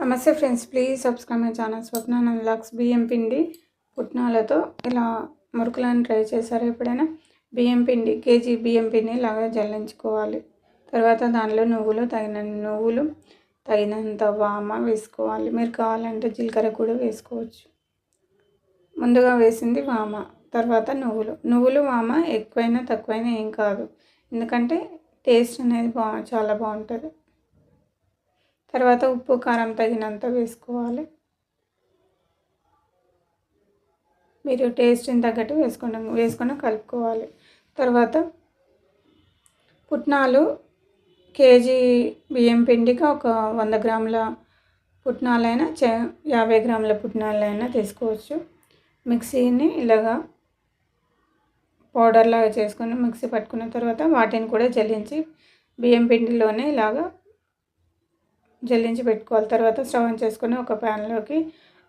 నమస్తే friends, please subscribe my channel Swapna vlogs. బియ్యం పిండి పుట్నాలతో ఇలా మురుకులను ట్రై చేశారు ఎప్పుడైనా? బియ్యం పిండి కేజీ బియ్యం పిండి ఇలాగా జల్లించుకోవాలి. తర్వాత దానిలో తగినంత వామ వేసుకోవాలి. మీరు కావాలంటే జీలకర్ర కూడా వేసుకోవచ్చు. ముందుగా వేసింది వామ, తర్వాత నువ్వులు వామ ఎక్కువైనా తక్కువైనా ఏం కాదు, ఎందుకంటే టేస్ట్ అనేది చాలా బాగుంటుంది. తర్వాత ఉప్పు కారం తగినంత వేసుకోవాలి. మీరు టేస్ట్ని తగ్గట్టు వేసుకొని కలుపుకోవాలి. తర్వాత పుట్నాలు కేజీ బియ్యం పిండికి ఒక 100 గ్రాముల పుట్నాలైనా 50 గ్రాముల పుట్నాలైనా తీసుకోవచ్చు. మిక్సీని ఇలాగా పౌడర్ లాగా చేసుకొని మిక్సీ పట్టుకున్న తర్వాత వాటిని కూడా బియ్యం పిండిలోనే ఇలాగా జల్లించి పెట్టుకోవాలి. తర్వాత స్టవ్ ఆన్ చేసుకొని ఒక ప్యాన్లోకి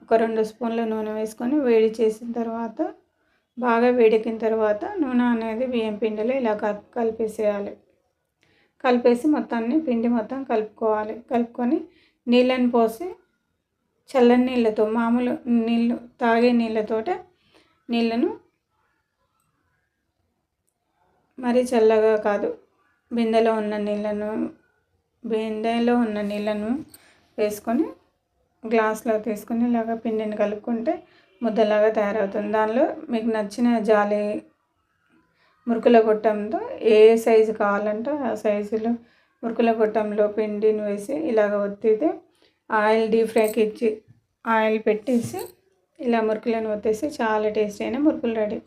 ఒక 2 స్పూన్ల నూనె వేసుకొని వేడి చేసిన తర్వాత, బాగా వేడెక్కిన తర్వాత నూనె అనేది బియ్యం పిండిలో ఇలా కలిపేసి పిండి మొత్తం కలుపుకోవాలి. కలుపుకొని నీళ్ళని పోసి చల్లని నీళ్ళతో, మామూలు నీళ్ళు తాగే నీళ్ళను మరీ చల్లగా కాదు, బిందెలో ఉన్న నీళ్ళను వేసుకొని గ్లాస్లో తీసుకొని ఇలాగ పిండిని కలుపుకుంటే ముద్దలాగా తయారవుతుంది. దానిలో మీకు నచ్చిన మురుకుల గొట్టంతో ఏ సైజు కావాలంటే ఆ సైజులో మురుకుల గొట్టంలో పిండిని వేసి ఇలాగ ఒత్తితే డీప్ ఫ్రైకి ఇచ్చి ఆయిల్ పెట్టేసి ఇలా మురుకులను ఒత్తేసి చాలా టేస్టీ అయిన మురుకులు రెడీ.